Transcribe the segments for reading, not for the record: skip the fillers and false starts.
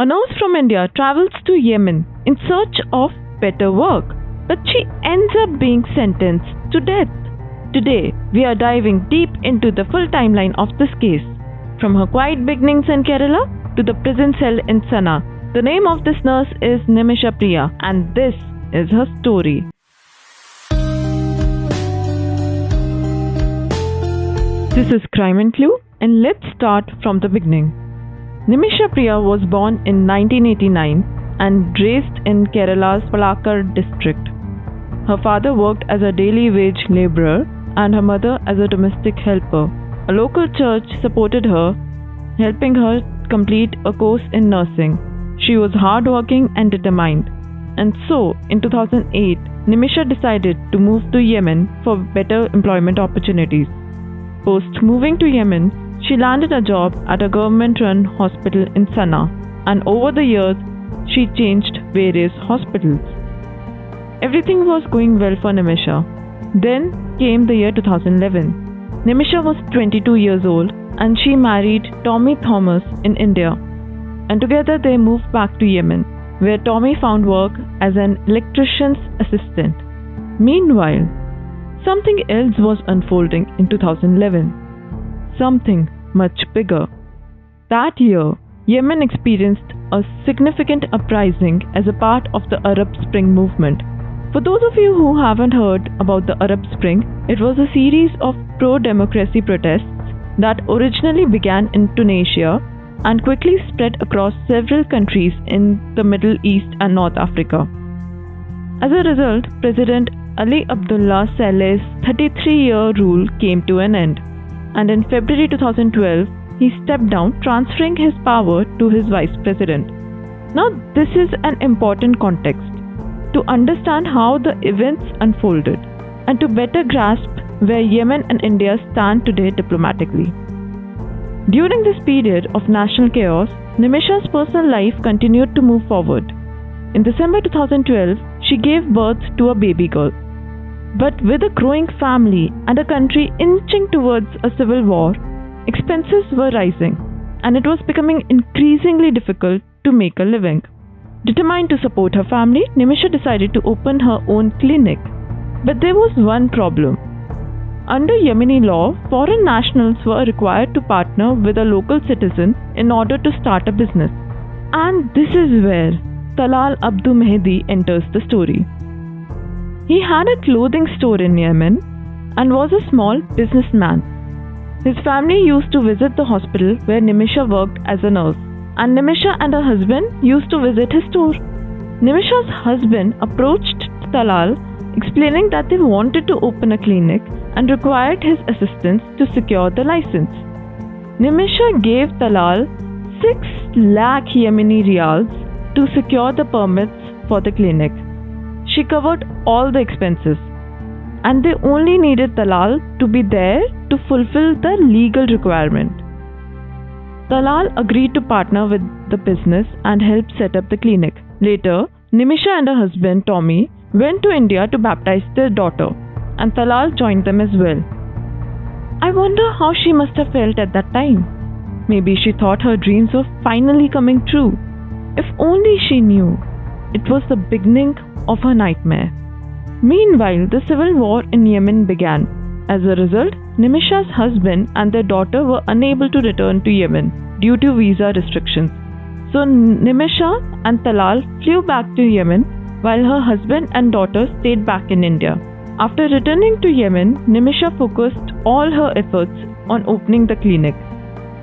A nurse from India travels to Yemen in search of better work, but she ends up being sentenced to death. Today, we are diving deep into the full timeline of this case, from her quiet beginnings in Kerala to the prison cell in Sana. The name of this nurse is Nimisha Priya, and this is her story. This is Crime and Clue, and let's start from the beginning. Nimisha Priya was born in 1989 and raised in Kerala's Palakkad district. Her father worked as a daily wage labourer and her mother as a domestic helper. A local church supported her, helping her complete a course in nursing. She was hardworking and determined. And so, in 2008, Nimisha decided to move to Yemen for better employment opportunities. Post moving to Yemen, she landed a job at a government-run hospital in Sana, and over the years, she changed various hospitals. Everything was going well for Nimisha. Then came the year 2011. Nimisha was 22 years old and she married Tommy Thomas in India. And together they moved back to Yemen, where Tommy found work as an electrician's assistant. Meanwhile, something else was unfolding in 2011. Something much bigger. That year, Yemen experienced a significant uprising as a part of the Arab Spring movement. For those of you who haven't heard about the Arab Spring, it was a series of pro-democracy protests that originally began in Tunisia and quickly spread across several countries in the Middle East and North Africa. As a result, President Ali Abdullah Saleh's 33-year rule came to an end, and in February 2012, he stepped down, transferring his power to his vice president. Now, this is an important context to understand how the events unfolded and to better grasp where Yemen and India stand today diplomatically. During this period of national chaos, Nimisha's personal life continued to move forward. In December 2012, she gave birth to a baby girl. But with a growing family and a country inching towards a civil war, expenses were rising, and it was becoming increasingly difficult to make a living. Determined to support her family, Nimisha decided to open her own clinic. But there was one problem. Under Yemeni law, foreign nationals were required to partner with a local citizen in order to start a business. And this is where Talal Abdu Mehdi enters the story. He had a clothing store in Yemen and was a small businessman. His family used to visit the hospital where Nimisha worked as a nurse, and Nimisha and her husband used to visit his store. Nimisha's husband approached Talal, explaining that they wanted to open a clinic and required his assistance to secure the license. Nimisha gave Talal 6 lakh Yemeni riyals to secure the permits for the clinic. She covered all the expenses, and they only needed Talal to be there to fulfill the legal requirement. Talal agreed to partner with the business and help set up the clinic. Later, Nimisha and her husband Tommy went to India to baptize their daughter, and Talal joined them as well. I wonder how she must have felt at that time. Maybe she thought her dreams were finally coming true. If only she knew. It was the beginning of her nightmare. Meanwhile, the civil war in Yemen began. As a result, Nimisha's husband and their daughter were unable to return to Yemen due to visa restrictions. So Nimisha and Talal flew back to Yemen while her husband and daughter stayed back in India. After returning to Yemen, Nimisha focused all her efforts on opening the clinic.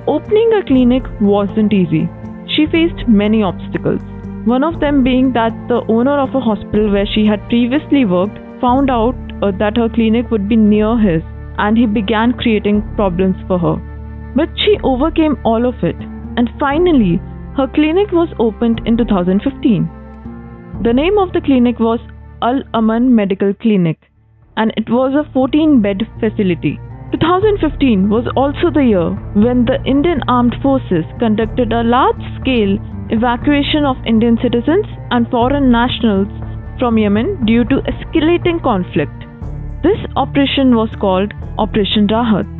Opening a clinic wasn't easy. She faced many obstacles. One of them being that the owner of a hospital where she had previously worked found out that her clinic would be near his, and he began creating problems for her. But she overcame all of it, and finally, her clinic was opened in 2015. The name of the clinic was Al-Aman Medical Clinic, and it was a 14-bed facility. 2015 was also the year when the Indian Armed Forces conducted a large-scale evacuation of Indian citizens and foreign nationals from Yemen due to escalating conflict. This operation was called Operation Rahat.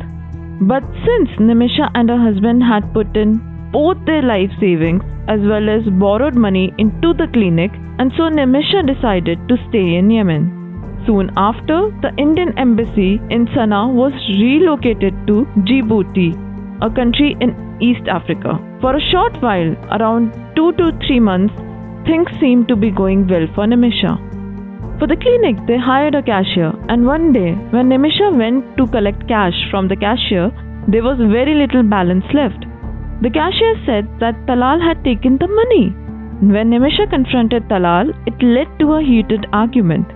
But since Nimisha and her husband had put in both their life savings, as well as borrowed money into the clinic, and so Nimisha decided to stay in Yemen. Soon after, the Indian embassy in Sana'a was relocated to Djibouti, a country in East Africa. For a short while, around 2 to 3 months, things seemed to be going well for Nimisha. For the clinic, they hired a cashier, and one day, when Nimisha went to collect cash from the cashier, there was very little balance left. The cashier said that Talal had taken the money. When Nimisha confronted Talal, it led to a heated argument,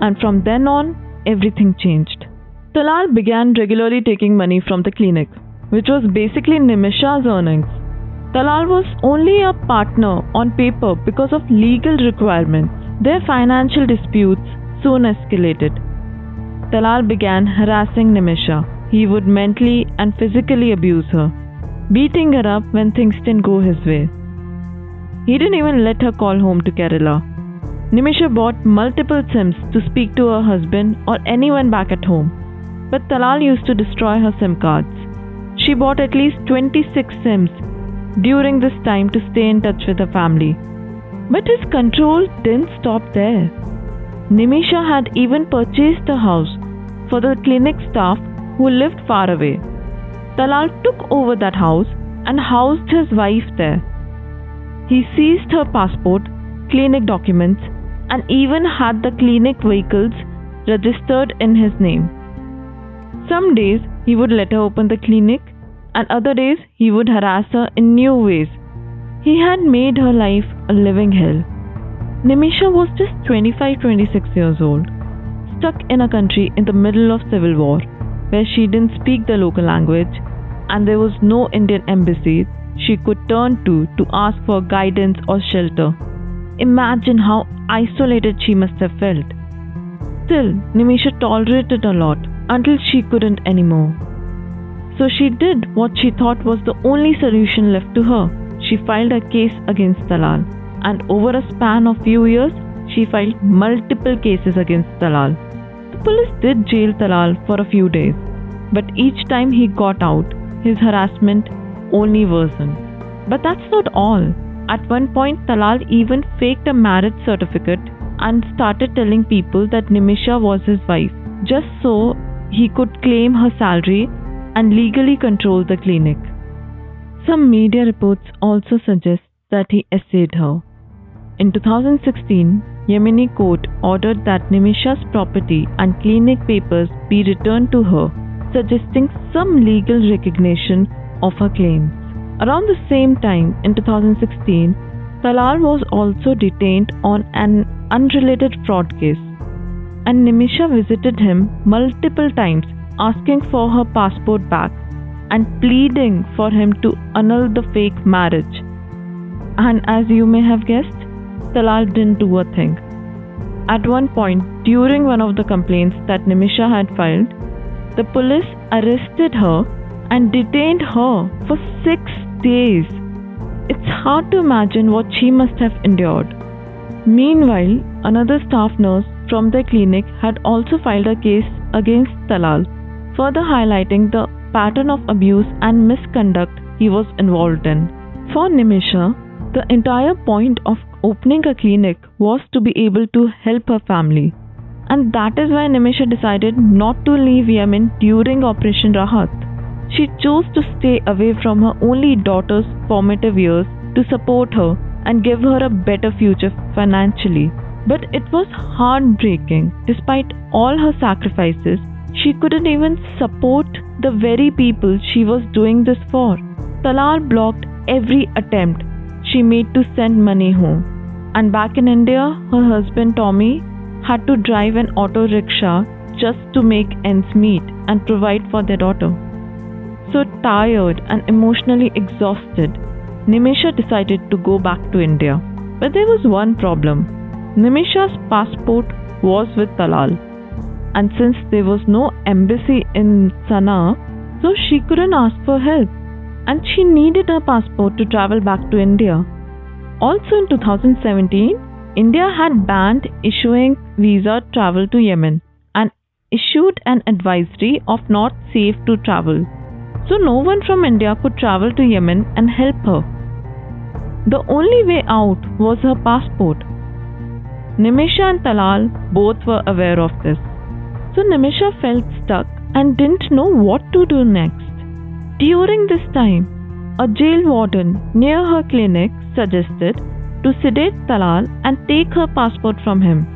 and from then on, everything changed. Talal began regularly taking money from the clinic, which was basically Nimisha's earnings. Talal was only a partner on paper because of legal requirements. Their financial disputes soon escalated. Talal began harassing Nimisha. He would mentally and physically abuse her, beating her up when things didn't go his way. He didn't even let her call home to Kerala. Nimisha bought multiple SIMs to speak to her husband or anyone back at home, but Talal used to destroy her SIM cards. She bought at least 26 SIMs during this time to stay in touch with her family. But his control didn't stop there. Nimisha had even purchased a house for the clinic staff who lived far away. Talal took over that house and housed his wife there. He seized her passport, clinic documents, and even had the clinic vehicles registered in his name. Some days he would let her open the clinic, and other days he would harass her in new ways. He had made her life a living hell. Nimisha was just 25-26 years old, stuck in a country in the middle of civil war, where she didn't speak the local language, and there was no Indian embassy she could turn to ask for guidance or shelter. Imagine how isolated she must have felt. Still, Nimisha tolerated a lot until she couldn't anymore. So she did what she thought was the only solution left to her. She filed a case against Talal, and over a span of few years, she filed multiple cases against Talal. The police did jail Talal for a few days, but each time he got out, his harassment only worsened. But that's not all. At one point, Talal even faked a marriage certificate and started telling people that Nimisha was his wife, just so he could claim her salary and legally control the clinic. Some media reports also suggest that he essayed her. In 2016, Yemeni court ordered that Nimisha's property and clinic papers be returned to her, suggesting some legal recognition of her claims. Around the same time, in 2016, Talal was also detained on an unrelated fraud case, and Nimisha visited him multiple times asking for her passport back and pleading for him to annul the fake marriage. And as you may have guessed, Talal didn't do a thing. At one point, during one of the complaints that Nimisha had filed, the police arrested her and detained her for 6 days. It's hard to imagine what she must have endured. Meanwhile, another staff nurse from the clinic had also filed a case against Talal, further highlighting the pattern of abuse and misconduct he was involved in. For Nimisha, the entire point of opening a clinic was to be able to help her family. And that is why Nimisha decided not to leave Yemen during Operation Rahat. She chose to stay away from her only daughter's formative years to support her and give her a better future financially. But it was heartbreaking. Despite all her sacrifices, she couldn't even support the very people she was doing this for. Talal blocked every attempt she made to send money home. And back in India, her husband Tommy had to drive an auto rickshaw just to make ends meet and provide for their daughter. So tired and emotionally exhausted, Nimisha decided to go back to India. But there was one problem. Nimisha's passport was with Talal, and since there was no embassy in Sana'a, so she couldn't ask for help, and she needed her passport to travel back to India. Also in 2017, India had banned issuing visa travel to Yemen and issued an advisory of not safe to travel. So no one from India could travel to Yemen and help her. The only way out was her passport. Nimisha and Talal both were aware of this. So Nimisha felt stuck and didn't know what to do next. During this time, a jail warden near her clinic suggested to sedate Talal and take her passport from him.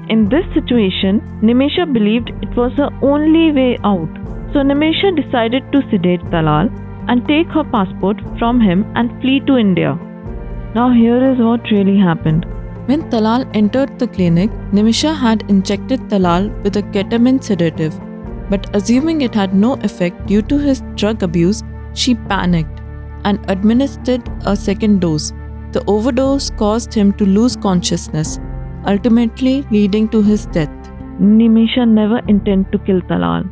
In this situation, Nimisha believed it was her only way out. So Nimisha decided to sedate Talal and take her passport from him and flee to India. Now here is what really happened. When Talal entered the clinic, Nimisha had injected Talal with a ketamine sedative, but assuming it had no effect due to his drug abuse, she panicked and administered a second dose. The overdose caused him to lose consciousness, ultimately leading to his death. Nimisha never intended to kill Talal.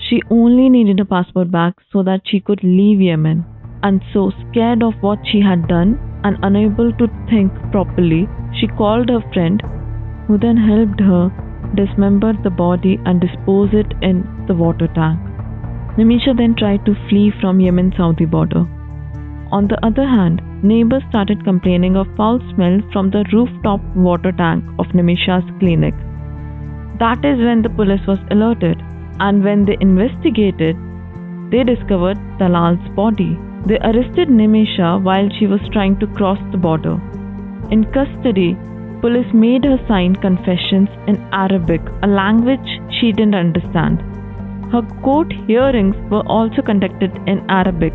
She only needed a passport back so that she could leave Yemen. And so scared of what she had done and unable to think properly, she called her friend, who then helped her dismember the body and dispose it in the water tank. Nimisha then tried to flee from Yemen-Saudi border. On the other hand, neighbors started complaining of foul smell from the rooftop water tank of Nimisha's clinic. That is when the police was alerted, and when they investigated, they discovered Talal's body. They arrested Nimisha while she was trying to cross the border. In custody, police made her sign confessions in Arabic, a language she didn't understand. Her court hearings were also conducted in Arabic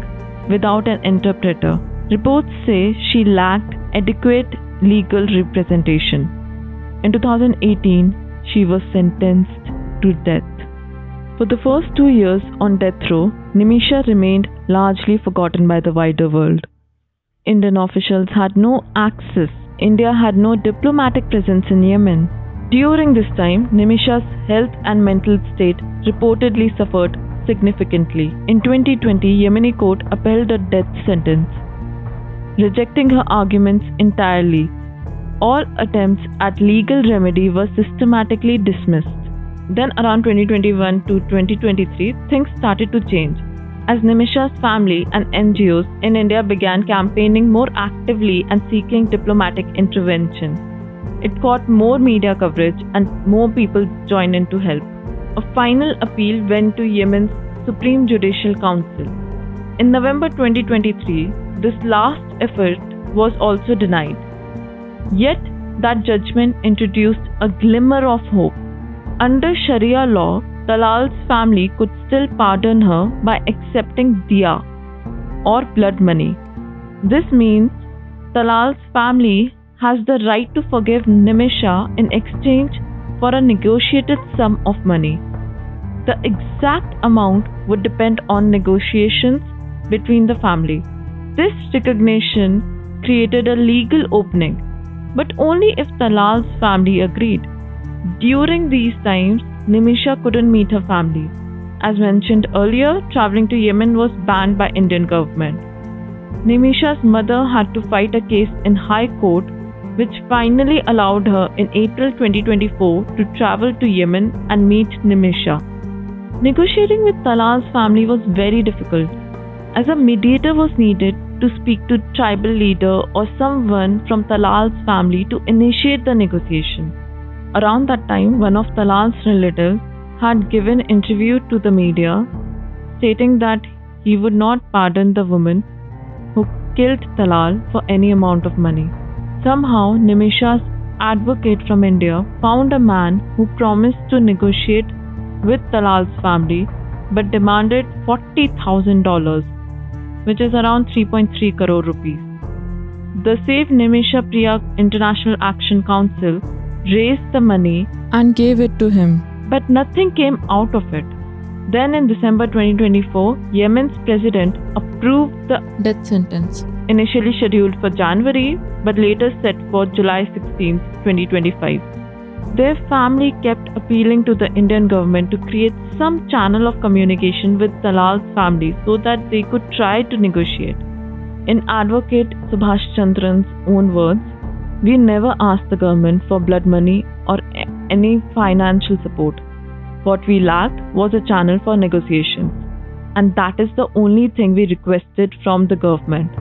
without an interpreter. Reports say she lacked adequate legal representation. In 2018, she was sentenced to death. For the first 2 years on death row, Nimisha remained largely forgotten by the wider world. Indian officials had no access. India had no diplomatic presence in Yemen. During this time, Nimisha's health and mental state reportedly suffered significantly. In 2020, Yemeni court upheld a death sentence, rejecting her arguments entirely. All attempts at legal remedy were systematically dismissed. Then around 2021 to 2023, things started to change as Nimisha's family and NGOs in India began campaigning more actively and seeking diplomatic intervention. It got more media coverage and more people joined in to help. A final appeal went to Yemen's Supreme Judicial Council. In November 2023, this last effort was also denied. Yet, that judgment introduced a glimmer of hope. Under Sharia law, Talal's family could still pardon her by accepting diya or blood money. This means Talal's family has the right to forgive Nimisha in exchange for a negotiated sum of money. The exact amount would depend on negotiations between the family. This recognition created a legal opening, but only if Talal's family agreed. During these times, Nimisha couldn't meet her family. As mentioned earlier, traveling to Yemen was banned by Indian government. Nimisha's mother had to fight a case in High Court, which finally allowed her in April 2024 to travel to Yemen and meet Nimisha. Negotiating with Talal's family was very difficult, as a mediator was needed to speak to tribal leader or someone from Talal's family to initiate the negotiation. Around that time, one of Talal's relatives had given an interview to the media stating that he would not pardon the woman who killed Talal for any amount of money. Somehow, Nimisha's advocate from India found a man who promised to negotiate with Talal's family but demanded $40,000, which is around 3.3 crore rupees. The Save Nimisha Priya International Action Council raised the money and gave it to him, but nothing came out of it. Then in December 2024, Yemen's president approved the death sentence, initially scheduled for January but later set for July 16, 2025. Their family kept appealing to the Indian government to create some channel of communication with Talal's family so that they could try to negotiate. In advocate Subhash Chandran's own words, "We never asked the government for blood money or any financial support. What we lacked was a channel for negotiations, and that is the only thing we requested from the government."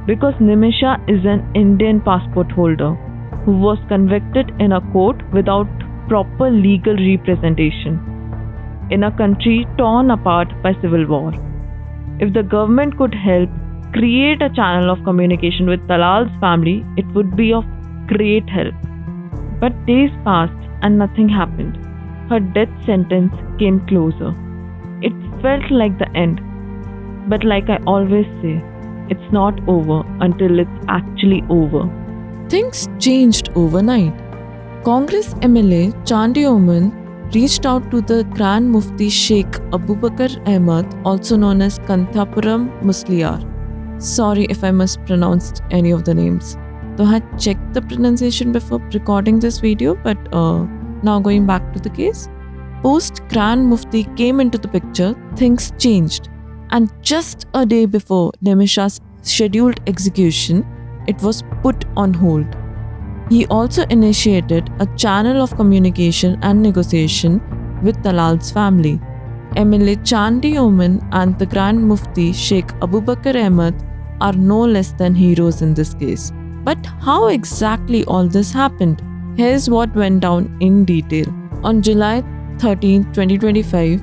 because Nimisha is an Indian passport holder who was convicted in a court without proper legal representation in a country torn apart by civil war. If the government could help create a channel of communication with Talal's family, it would be of great help. But days passed and nothing happened. Her death sentence came closer. It felt like the end. But like I always say, it's not over until it's actually over. Things changed overnight. Congress MLA Chandi Oman reached out to the Grand Mufti Sheikh Abubakar Ahmad, also known as Kanthapuram Musliar. Sorry if I mispronounced any of the names. Though I had checked the pronunciation before recording this video, but now going back to the case. Post Grand Mufti came into the picture, things changed. And just a day before Nimisha's scheduled execution, it was put on hold. He also initiated a channel of communication and negotiation with Talal's family. MLA Chandi Oman and the Grand Mufti Sheikh Abubakar Ahmad are no less than heroes in this case. But how exactly all this happened? Here's what went down in detail. On July 13, 2025,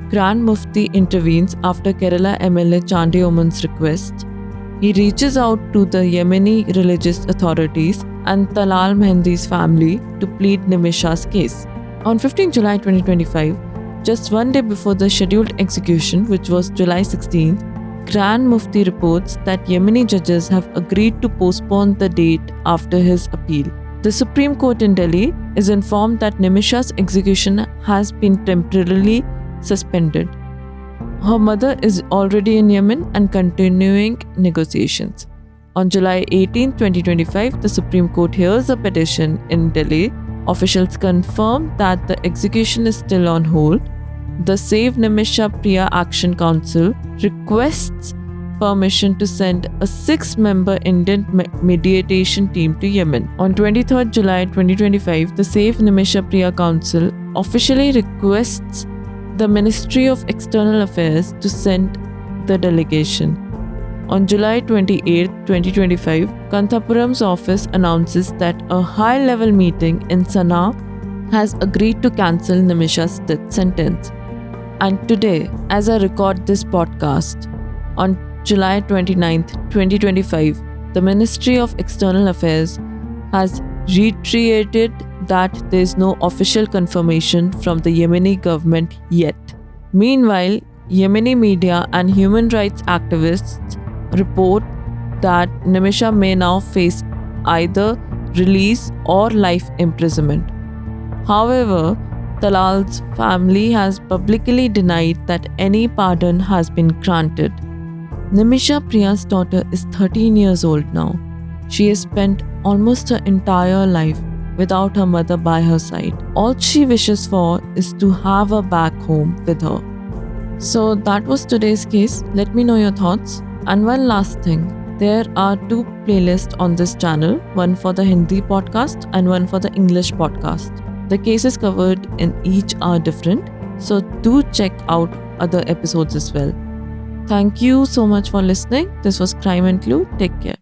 Grand Mufti intervenes after Kerala MLA Chandi Oman's request. He reaches out to the Yemeni religious authorities and Talal Mehendi's family to plead Nimisha's case. On 15 July 2025, just one day before the scheduled execution, which was July 16th, Grand Mufti reports that Yemeni judges have agreed to postpone the date after his appeal. The Supreme Court in Delhi is informed that Nimisha's execution has been temporarily suspended. Her mother is already in Yemen and continuing negotiations. On July 18, 2025, the Supreme Court hears a petition in Delhi. Officials confirm that the execution is still on hold. The Save Nimisha Priya Action Council requests permission to send a 6-member Indian mediation team to Yemen. On 23 July 2025, the Save Nimisha Priya Council officially requests the Ministry of External Affairs to send the delegation. On July 28, 2025, Kanthapuram's office announces that a high-level meeting in Sana'a has agreed to cancel Nimisha's death sentence. And today, as I record this podcast, on July 29, 2025, the Ministry of External Affairs has reiterated that there is no official confirmation from the Yemeni government yet. Meanwhile, Yemeni media and human rights activists report that Nimisha may now face either release or life imprisonment. However, Talal's family has publicly denied that any pardon has been granted. Nimisha Priya's daughter is 13 years old now. She has spent almost her entire life without her mother by her side. All she wishes for is to have her back home with her. So that was today's case. Let me know your thoughts. And one last thing, there are 2 playlists on this channel, one for the Hindi podcast and one for the English podcast. The cases covered in each are different, so do check out other episodes as well. Thank you so much for listening. This was Crime and Clue. Take care.